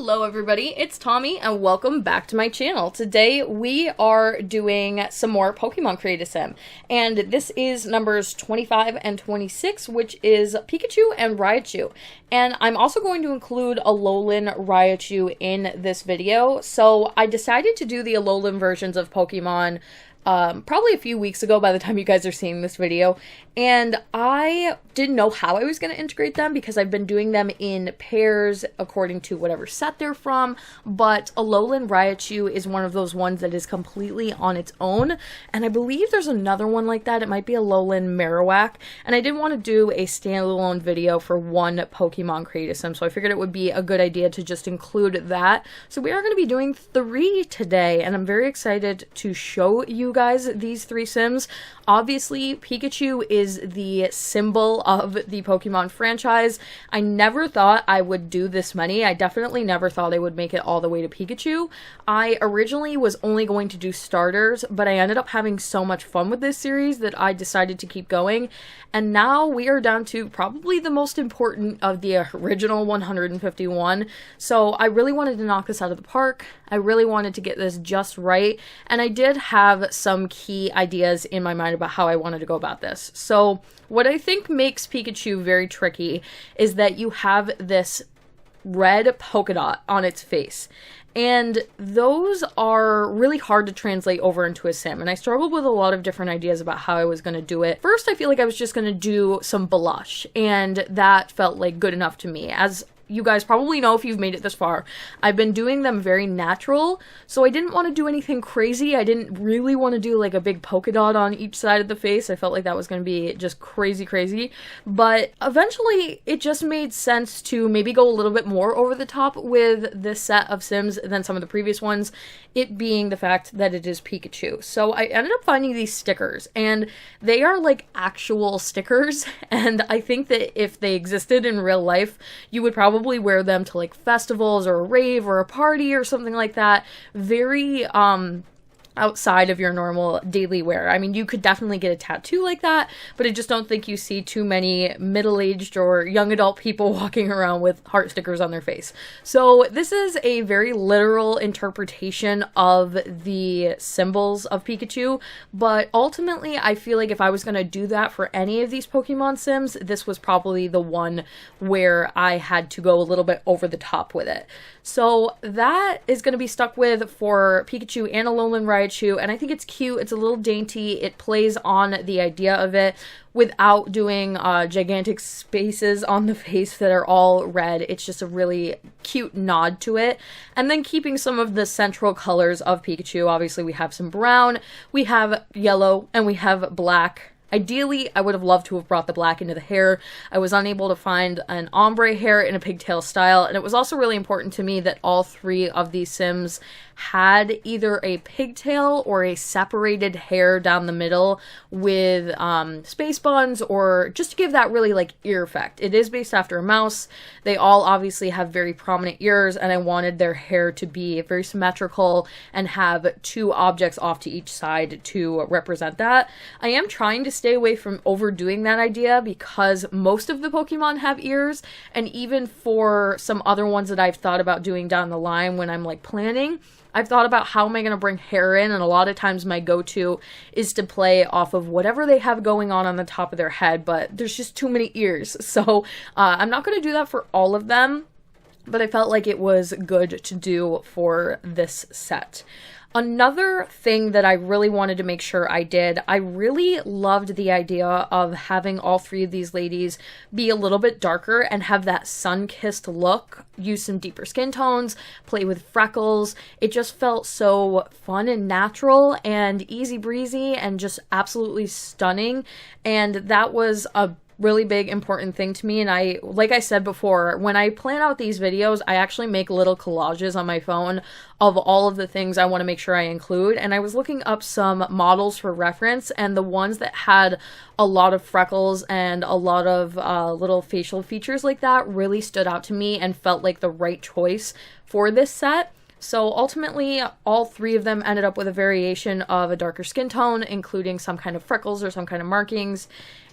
Hello everybody, it's Tommy and welcome back to my channel. Today we are doing some more Pokemon Create Sim, and this is numbers 25 and 26, which is Pikachu and Raichu. And I'm also going to include Alolan Raichu in this video, so I decided to do the Alolan versions of Pokemon probably a few weeks ago by the time you guys are seeing this video, and I didn't know how I was going to integrate them because I've been doing them in pairs according to whatever set they're from, but Alolan Raichu is one of those ones that is completely on its own, and I believe there's another one like that. It might be Alolan Marowak, and I didn't want to do a standalone video for one Pokemon Create Sim, so I figured it would be a good idea to just include that. So we are going to be doing 3 today, and I'm very excited to show you guys these 3 Sims. Obviously, Pikachu is the symbol of the Pokemon franchise. I never thought I would do this many. I definitely never thought I would make it all the way to Pikachu. I originally was only going to do starters, but I ended up having so much fun with this series that I decided to keep going. And now we are down to probably the most important of the original 151. So I really wanted to knock this out of the park. I really wanted to get this just right. And I did have some key ideas in my mind about how I wanted to go about this. So what I think makes Pikachu very tricky is that you have this red polka dot on its face. And those are really hard to translate over into a sim, and I struggled with a lot of different ideas about how I was going to do it. First, I feel like I was just going to do some blush, and that felt like good enough to me. As you guys probably know if you've made it this far, I've been doing them very natural, so I didn't want to do anything crazy. I didn't really want to do like a big polka dot on each side of the face. I felt like that was going to be just crazy, but eventually it just made sense to maybe go a little bit more over the top with this set of Sims than some of the previous ones, it being the fact that it is Pikachu. So I ended up finding these stickers, and they are like actual stickers, and I think that if they existed in real life, you would probably wear them to like festivals or a rave or a party or something like that. Very outside of your normal daily wear. I mean, you could definitely get a tattoo like that, but I just don't think you see too many middle-aged or young adult people walking around with heart stickers on their face. So this is a very literal interpretation of the symbols of Pikachu, but ultimately I feel like if I was going to do that for any of these Pokemon Sims, this was probably the one where I had to go a little bit over the top with it. So that is going to be stuck with for Pikachu and Alolan Raichu, and I think it's cute. It's a little dainty. It plays on the idea of it without doing gigantic spaces on the face that are all red. It's just a really cute nod to it. And then keeping some of the central colors of Pikachu. Obviously we have some brown, we have yellow, and we have black. Ideally, I would have loved to have brought the black into the hair. I was unable to find an ombre hair in a pigtail style, and it was also really important to me that all 3 of these Sims had either a pigtail or a separated hair down the middle with space buns, or just to give that really like ear effect. It is based after a mouse. They all obviously have very prominent ears, and I wanted their hair to be very symmetrical and have 2 objects off to each side to represent that. I am trying to stay away from overdoing that idea because most of the Pokemon have ears, and even for some other ones that I've thought about doing down the line when I'm like planning, I've thought about how am I going to bring hair in, and a lot of times my go-to is to play off of whatever they have going on the top of their head, but there's just too many ears. So I'm not going to do that for all of them, but I felt like it was good to do for this set. Another thing that I really wanted to make sure I did, I really loved the idea of having all 3 of these ladies be a little bit darker and have that sun-kissed look, use some deeper skin tones, play with freckles. It just felt so fun and natural and easy breezy and just absolutely stunning, and that was a really big important thing to me. And I, like I said before, when I plan out these videos, I actually make little collages on my phone of all of the things I want to make sure I include, and I was looking up some models for reference, and the ones that had a lot of freckles and a lot of little facial features like that really stood out to me and felt like the right choice for this set. So ultimately, all 3 of them ended up with a variation of a darker skin tone, including some kind of freckles or some kind of markings.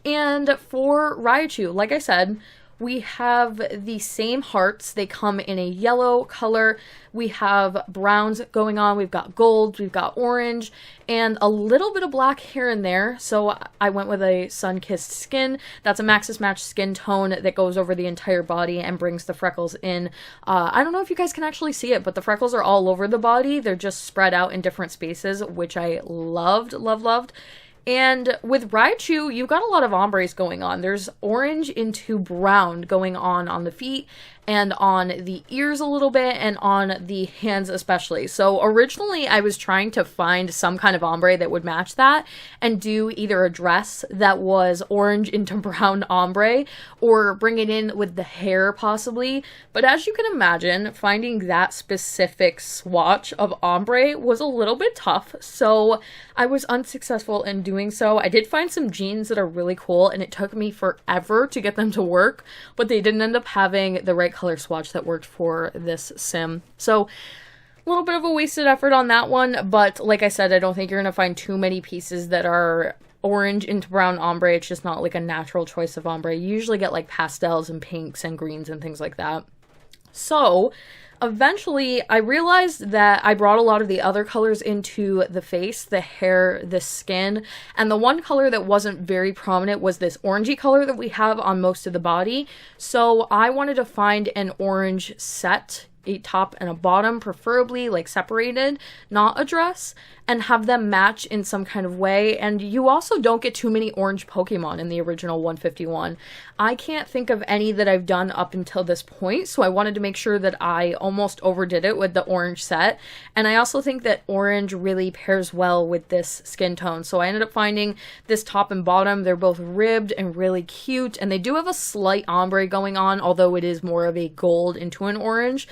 And for Raichu, like I said, we have the same hearts. They come in a yellow color. We have browns going on. We've got gold, we've got orange, and a little bit of black here and there. So I went with a sun-kissed skin. That's a Maxis Match skin tone that goes over the entire body and brings the freckles in. I don't know if you guys can actually see it, but the freckles are all over the body. They're just spread out in different spaces, which I loved, loved. And with Raichu, you've got a lot of ombres going on. There's orange into brown going on the feet and on the ears a little bit and on the hands especially. So originally I was trying to find some kind of ombre that would match that and do either a dress that was orange into brown ombre or bring it in with the hair possibly. But as you can imagine, finding that specific swatch of ombre was a little bit tough. So I was unsuccessful in doing so. I did find some jeans that are really cool and it took me forever to get them to work, but they didn't end up having the right color swatch that worked for this sim. So a little bit of a wasted effort on that one, but like I said, I don't think you're going to find too many pieces that are orange into brown ombre. It's just not like a natural choice of ombre. You usually get like pastels and pinks and greens and things like that. So eventually, I realized that I brought a lot of the other colors into the face, the hair, the skin, and the one color that wasn't very prominent was this orangey color that we have on most of the body. So I wanted to find an orange set, a top and a bottom, preferably like separated, not a dress, and have them match in some kind of way. And you also don't get too many orange Pokemon in the original 151. I can't think of any that I've done up until this point, so I wanted to make sure that I almost overdid it with the orange set. And I also think that orange really pairs well with this skin tone, so I ended up finding this top and bottom. They're both ribbed and really cute, and they do have a slight ombre going on, although it is more of a gold into an orange.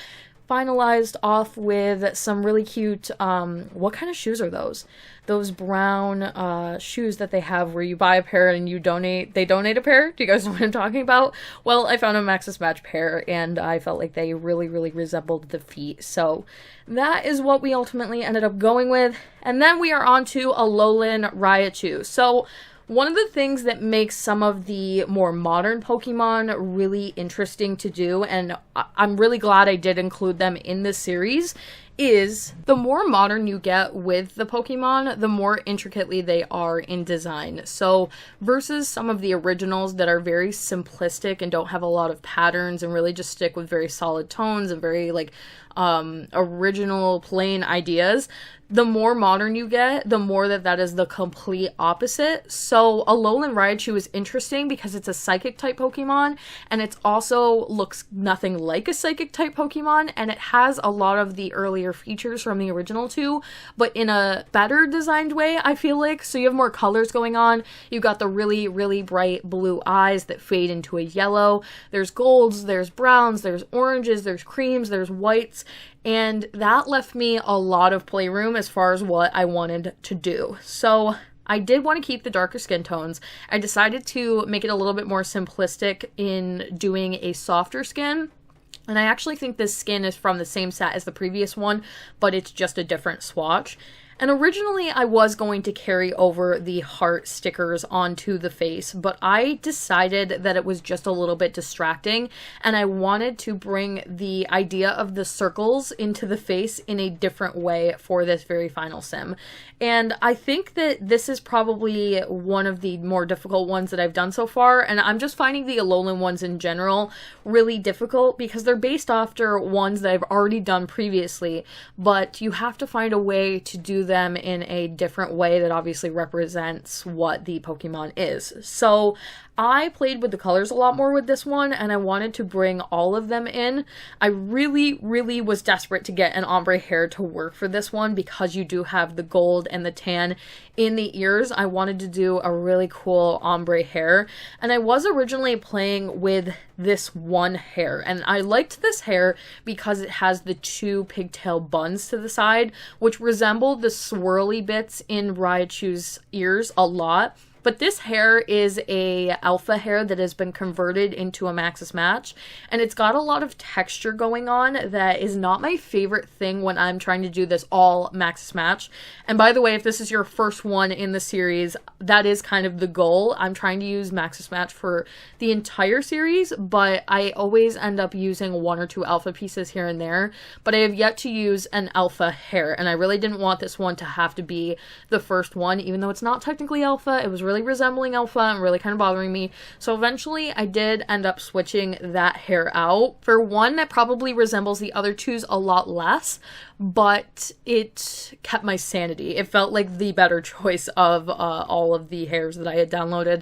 Finalized off with some really cute, what kind of shoes are those? Those brown shoes that they have where you buy a pair and they donate a pair. Do you guys know what I'm talking about? Well, I found a Maxis Match pair and I felt like they really resembled the feet. So that is what we ultimately ended up going with. And then we are on to Alolan Raichu. So one of the things that makes some of the more modern Pokemon really interesting to do, and I'm really glad I did include them in this series, is the more modern you get with the Pokemon, the more intricately they are in design. So versus some of the originals that are very simplistic and don't have a lot of patterns and really just stick with very solid tones and very like original plain ideas, the more modern you get, the more that is the complete opposite. So Alolan Raichu is interesting because it's a psychic type Pokemon and it also looks nothing like a psychic type Pokemon, and it has a lot of the earlier features from the original two, but in a better designed way, I feel like. So you have more colors going on. You've got the really bright blue eyes that fade into a yellow. There's golds, there's browns, there's oranges, there's creams, there's whites. And that left me a lot of playroom as far as what I wanted to do. So I did want to keep the darker skin tones. I decided to make it a little bit more simplistic in doing a softer skin. And I actually think this skin is from the same set as the previous one, but it's just a different swatch. And originally I was going to carry over the heart stickers onto the face, but I decided that it was just a little bit distracting and I wanted to bring the idea of the circles into the face in a different way for this very final sim. And I think that this is probably one of the more difficult ones that I've done so far, and I'm just finding the Alolan ones in general really difficult because they're based after ones that I've already done previously, but you have to find a way to do them in a different way that obviously represents what the Pokemon is. So I played with the colors a lot more with this one, and I wanted to bring all of them in. I really was desperate to get an ombre hair to work for this one because you do have the gold and the tan in the ears. I wanted to do a really cool ombre hair, and I was originally playing with this one hair, and I liked this hair because it has the two pigtail buns to the side, which resemble the swirly bits in Raichu's ears a lot. But this hair is a alpha hair that has been converted into a Maxis Match, and it's got a lot of texture going on that is not my favorite thing when I'm trying to do this all Maxis Match. And by the way, if this is your first one in the series, that is kind of the goal. I'm trying to use Maxis Match for the entire series, but I always end up using 1 or 2 alpha pieces here and there. But I have yet to use an alpha hair, and I really didn't want this one to have to be the first one, even though it's not technically alpha. It was really resembling alpha and really kind of bothering me. So eventually I did end up switching that hair out for one that probably resembles the other two's a lot less, but it kept my sanity. It felt like the better choice of all of the hairs that I had downloaded.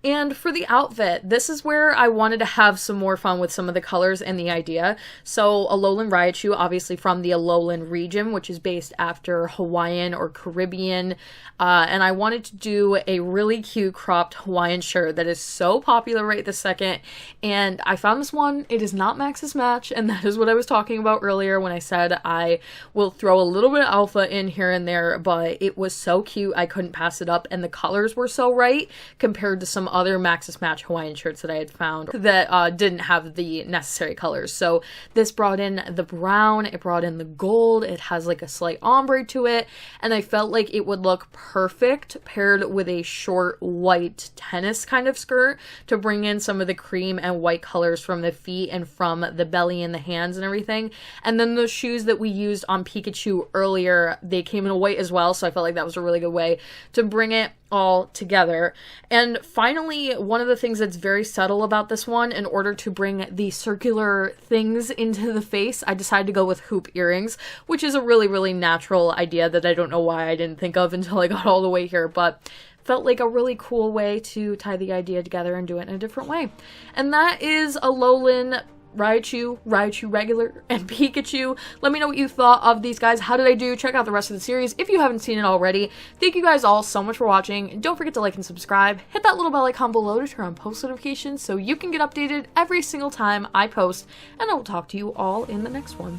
And for the outfit, this is where I wanted to have some more fun with some of the colors and the idea. So Alolan Raichu, obviously from the Alolan region, which is based after Hawaiian or Caribbean. And I wanted to do a really cute cropped Hawaiian shirt that is so popular right this second. And I found this one. It is not Maxis Match, and that is what I was talking about earlier when I said I will throw a little bit of alpha in here and there, but it was so cute I couldn't pass it up, and the colors were so right compared to some other Maxis Match Hawaiian shirts that I had found that didn't have the necessary colors. So this brought in the brown, it brought in the gold, it has like a slight ombre to it, and I felt like it would look perfect paired with a short white tennis kind of skirt to bring in some of the cream and white colors from the feet and from the belly and the hands and everything. And then the shoes that we used on Pikachu earlier, they came in a white as well, so I felt like that was a really good way to bring it all together. And finally, one of the things that's very subtle about this one, in order to bring the circular things into the face, I decided to go with hoop earrings, which is a really, really natural idea that I don't know why I didn't think of until I got all the way here, but felt like a really cool way to tie the idea together and do it in a different way. And that is Alolan Raichu, Raichu Regular, and Pikachu. Let me know what you thought of these guys. How did I do? Check out the rest of the series if you haven't seen it already. Thank you guys all so much for watching. And don't forget to like and subscribe. Hit that little bell icon below to turn on post notifications so you can get updated every single time I post. And I will talk to you all in the next one.